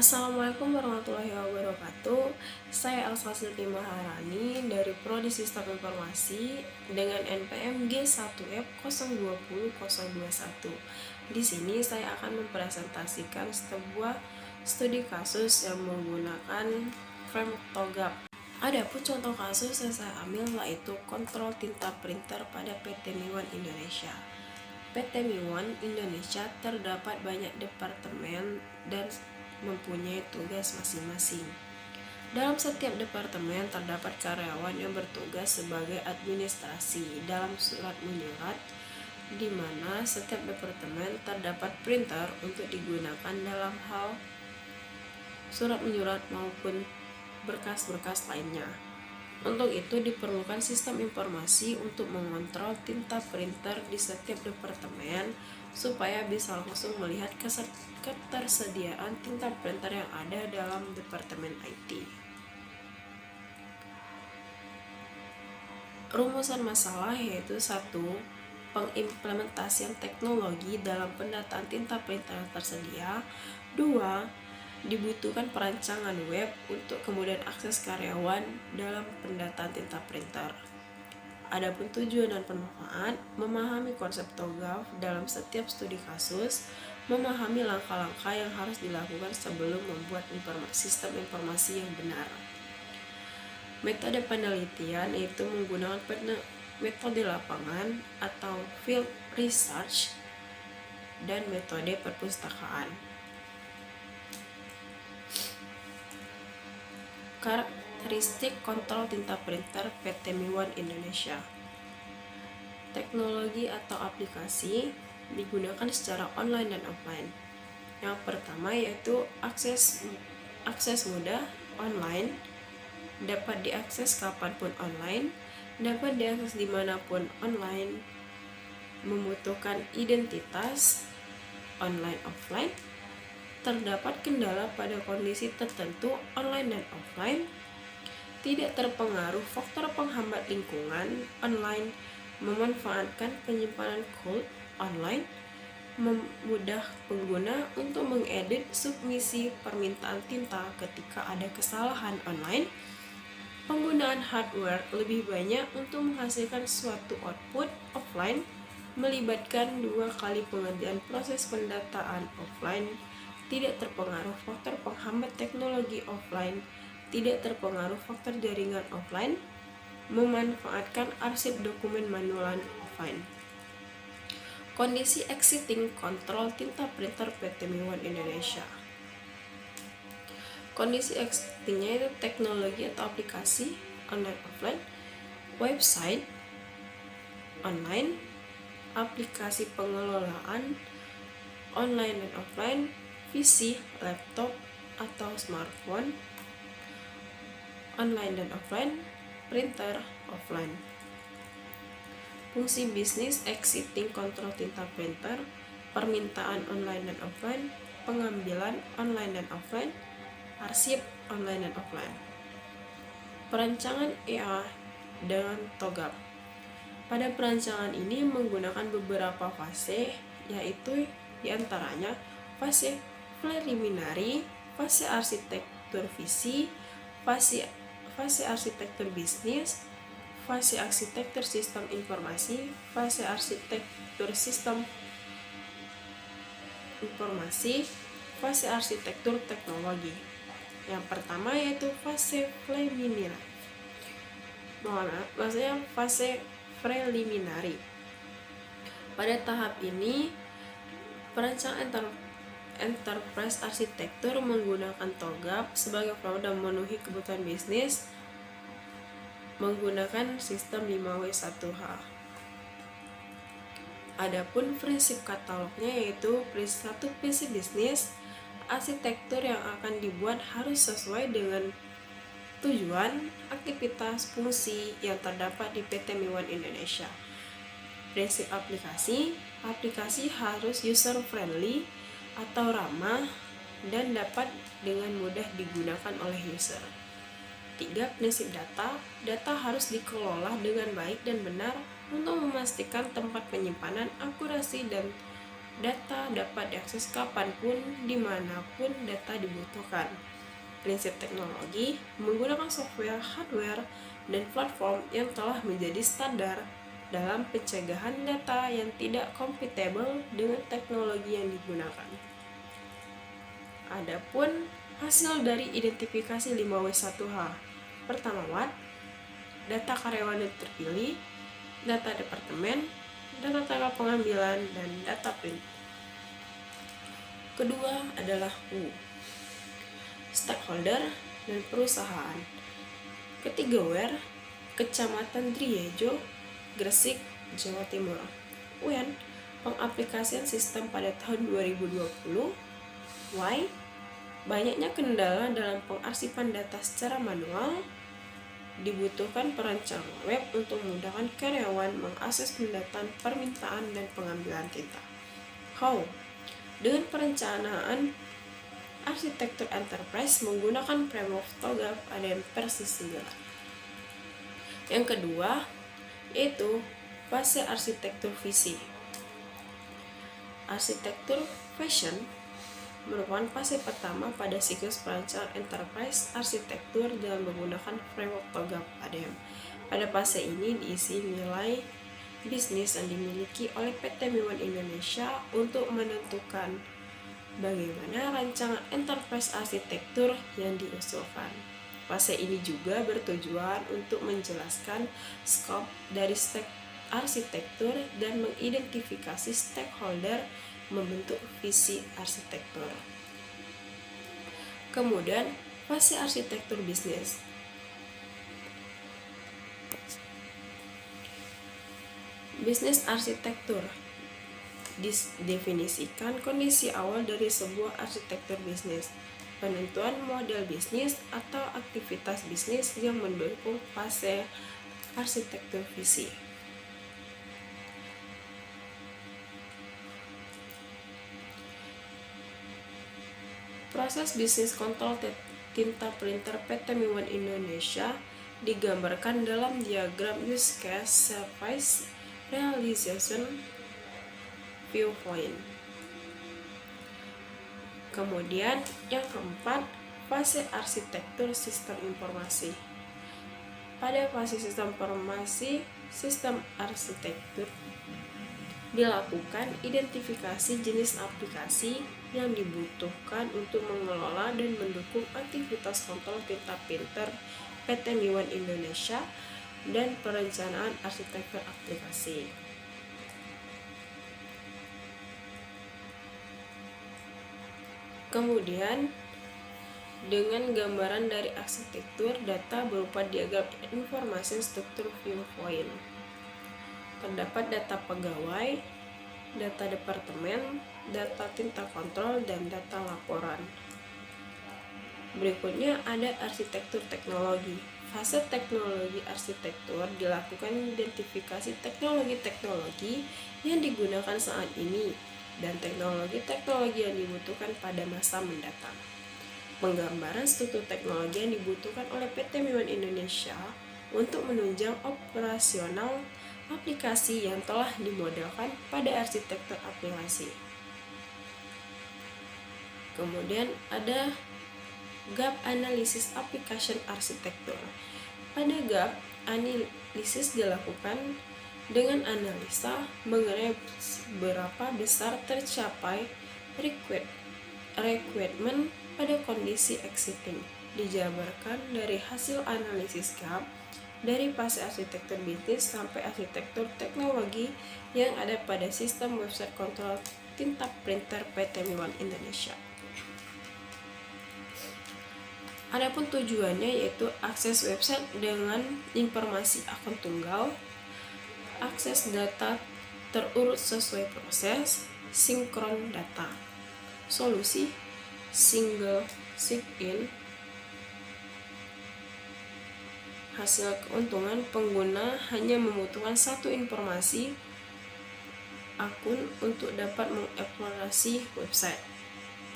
Assalamualaikum warahmatullahi wabarakatuh. Saya Elsa Silvi Maharani dari Prodi Sistem Informasi dengan NPM G1F020021. Di sini saya akan mempresentasikan sebuah studi kasus yang menggunakan framework TOGAP. Adapun contoh kasus yang saya ambil yaitu kontrol tinta printer pada PT Miwan Indonesia. PT Miwan Indonesia terdapat banyak departemen dan mempunyai tugas masing-masing. Dalam setiap departemen terdapat karyawan yang bertugas sebagai administrasi dalam surat menyurat, di mana setiap departemen terdapat printer untuk digunakan dalam hal surat menyurat maupun berkas-berkas lainnya. Untuk itu diperlukan sistem informasi untuk mengontrol tinta printer di setiap departemen supaya bisa langsung melihat ketersediaan tinta printer yang ada dalam departemen IT. Rumusan masalah yaitu 1. Pengimplementasian teknologi dalam pendataan tinta printer yang tersedia. 2. Dibutuhkan perancangan web untuk kemudian akses karyawan dalam pendataan tinta printer. Adapun tujuan dan pemanfaat, memahami konsep TOGAF dalam setiap studi kasus, memahami langkah-langkah yang harus dilakukan sebelum membuat sistem informasi yang benar. Metode penelitian yaitu menggunakan metode lapangan atau field research dan metode perpustakaan. Karakteristik kontrol tinta printer PT Miwan Indonesia. Teknologi atau aplikasi digunakan secara online dan offline. Yang pertama yaitu akses mudah online, dapat diakses kapanpun online, dapat diakses dimanapun online, membutuhkan identitas online offline, terdapat kendala pada kondisi tertentu online dan offline, tidak terpengaruh faktor penghambat lingkungan online, memanfaatkan penyimpanan code online, memudah pengguna untuk mengedit submisi permintaan tinta ketika ada kesalahan online, penggunaan hardware lebih banyak untuk menghasilkan suatu output offline, melibatkan 2 kali pengerjaan proses pendataan offline, tidak terpengaruh faktor penghambat teknologi offline, tidak terpengaruh faktor jaringan offline, memanfaatkan arsip dokumen manual offline. Kondisi existing kontrol tinta printer PT Miwan Indonesia. Kondisi existingnya itu teknologi atau aplikasi online offline, website online, aplikasi pengelolaan online dan offline, PC, laptop atau smartphone, online dan offline, printer offline. Fungsi bisnis existing kontrol tinta printer, permintaan online dan offline, pengambilan online dan offline, arsip online dan offline. Perancangan EA dan TOGAP. Pada perancangan ini menggunakan beberapa fase, yaitu diantaranya fase preliminary, fase arsitektur visi, fase arsitektur bisnis, fase arsitektur sistem informasi, fase arsitektur sistem informasi, fase arsitektur teknologi. Yang pertama yaitu fase preliminary. Maksudnya fase preliminary. Pada tahap ini, perancangan enterprise arsitektur menggunakan TOGAP sebagai produk dan memenuhi kebutuhan bisnis menggunakan sistem 5W1H. Adapun prinsip katalognya yaitu satu prinsip bisnis, arsitektur yang akan dibuat harus sesuai dengan tujuan, aktivitas, fungsi yang terdapat di PT Miwan Indonesia. Prinsip aplikasi harus user friendly atau ramah dan dapat dengan mudah digunakan oleh user. 3. Prinsip data harus dikelola dengan baik dan benar untuk memastikan tempat penyimpanan, akurasi, dan Data dapat diakses kapanpun, dimanapun data dibutuhkan. Prinsip teknologi menggunakan software, hardware, dan platform yang telah menjadi standar dalam pencegahan data yang tidak kompatibel dengan teknologi yang digunakan. Adapun hasil dari identifikasi 5W1H. Pertama, WAT, data karyawan yang terpilih, data departemen, data tanggal pengambilan, dan data print. Kedua adalah U, stakeholder dan perusahaan. Ketiga, WHERE, Kecamatan Driejo, Gresik, Jawa Timur. UN, pengaplikasian sistem pada tahun 2020. Y, banyaknya kendala dalam pengarsipan data secara manual. Dibutuhkan perancangan web untuk memudahkan karyawan mengakses pendataan permintaan dan pengambilan tinta. How, dengan perencanaan arsitektur enterprise menggunakan framework TOGAF ADM versi 9. Yang kedua yaitu fase arsitektur visi. Arsitektur vision merupakan fase pertama pada siklus perancangan enterprise arsitektur dengan menggunakan framework TOGAF ADM. Pada fase ini diisi nilai bisnis yang dimiliki oleh PT Miwan Indonesia untuk menentukan bagaimana rancangan enterprise arsitektur yang diusulkan. Fase ini juga bertujuan untuk menjelaskan skop dari arsitektur dan mengidentifikasi stakeholder membentuk visi arsitektur. Kemudian, fase arsitektur bisnis. Bisnis arsitektur didefinisikan kondisi awal dari sebuah arsitektur bisnis, penentuan model bisnis atau aktivitas bisnis yang mendukung fase arsitektur visi. Proses bisnis kontrol tinta printer PT Miwan Indonesia digambarkan dalam diagram use case service realization viewpoint. Kemudian yang keempat, fase arsitektur sistem informasi. Pada fase sistem informasi, sistem arsitektur dilakukan identifikasi jenis aplikasi yang dibutuhkan untuk mengelola dan mendukung aktivitas kontrol tinta printer PT Miwan Indonesia dan perencanaan arsitektur aplikasi. Kemudian dengan gambaran dari arsitektur data berupa diagram informasi struktur viewpoint. Terdapat data pegawai, data departemen, data tinta kontrol, dan data laporan. Berikutnya ada arsitektur teknologi. Fase teknologi arsitektur dilakukan identifikasi teknologi-teknologi yang digunakan saat ini dan teknologi-teknologi yang dibutuhkan pada masa mendatang. Penggambaran struktur teknologi yang dibutuhkan oleh PT Miwan Indonesia untuk menunjang operasional aplikasi yang telah dimodelkan pada arsitektur aplikasi. Kemudian ada gap analysis application architecture. Pada gap analisis dilakukan dengan analisa mengenai berapa besar tercapai requirement pada kondisi existing. Dijabarkan dari hasil analisis gap dari fase arsitektur bisnis sampai arsitektur teknologi yang ada pada sistem website kontrol tinta printer PT Miwan Indonesia. Adapun tujuannya yaitu akses website dengan informasi akun tunggal, akses data terurut sesuai proses, sinkron data. Solusi single sign-in. Hasil keuntungan pengguna hanya membutuhkan satu informasi akun untuk dapat mengeksplorasi website.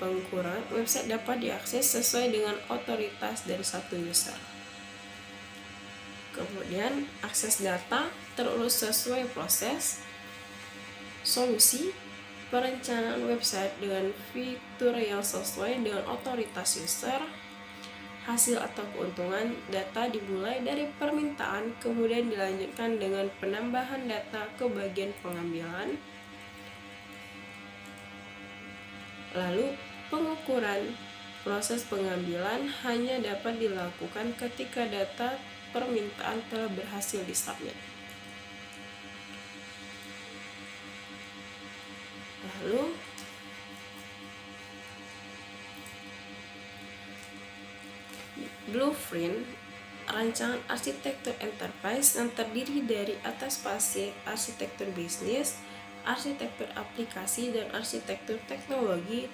Pengukuran website dapat diakses sesuai dengan otoritas dari satu user. Kemudian akses data terurus sesuai proses. Solusi perencanaan website dengan fitur yang sesuai dengan otoritas user. Hasil atau keuntungan data dimulai dari permintaan, kemudian dilanjutkan dengan penambahan data ke bagian pengambilan. Lalu pengukuran proses pengambilan hanya dapat dilakukan ketika data permintaan telah berhasil disubmit. Lalu blueprint rancangan arsitektur enterprise yang terdiri dari atas fase arsitektur bisnis, arsitektur aplikasi, dan arsitektur teknologi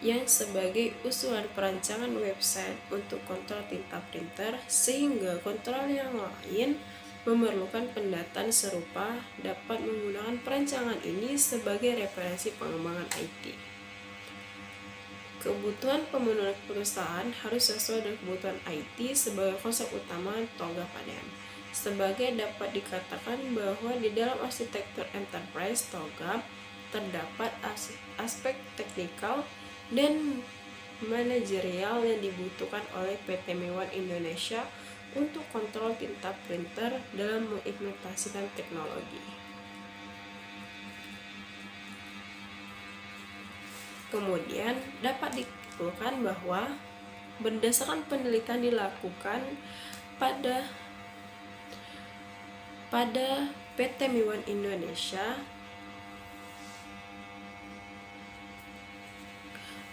yang sebagai usulan perancangan website untuk kontrol tinta printer, sehingga kontrol yang lain memerlukan pendataan serupa dapat menggunakan perancangan ini sebagai referensi pengembangan IT. Kebutuhan pemenuhan perusahaan harus sesuai dengan kebutuhan IT sebagai konsep utama TOGAP ADM. Sebagai dapat dikatakan bahwa di dalam arsitektur enterprise TOGAP terdapat aspek teknikal dan manajerial yang dibutuhkan oleh PT Mewan Indonesia untuk kontrol tinta printer dalam mengimplementasikan teknologi. Kemudian dapat disimpulkan bahwa berdasarkan penelitian dilakukan pada PT Mewan Indonesia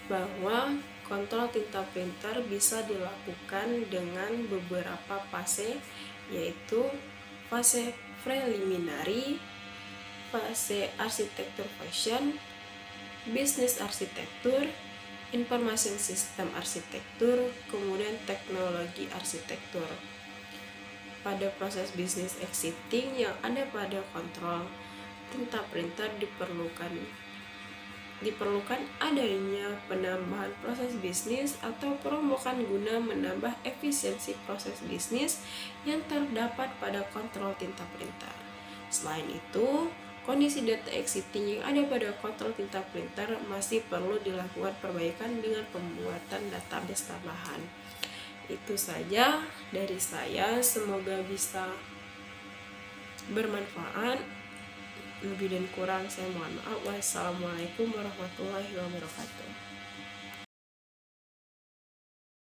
bahwa kontrol tinta printer bisa dilakukan dengan beberapa fase, yaitu fase preliminary, fase arsitektur fashion, bisnis arsitektur, information system arsitektur, kemudian teknologi arsitektur. Pada proses bisnis exiting yang ada pada kontrol tinta printer diperlukan adanya penambahan proses bisnis atau perombakan guna menambah efisiensi proses bisnis yang terdapat pada kontrol tinta printer. Selain itu, kondisi data exiting yang ada pada kontrol tinta printer masih perlu dilakukan perbaikan dengan pembuatan database tambahan. Itu saja dari saya, semoga bisa bermanfaat. Lebih dan kurang saya mohon maaf. Wassalamualaikum warahmatullahi wabarakatuh.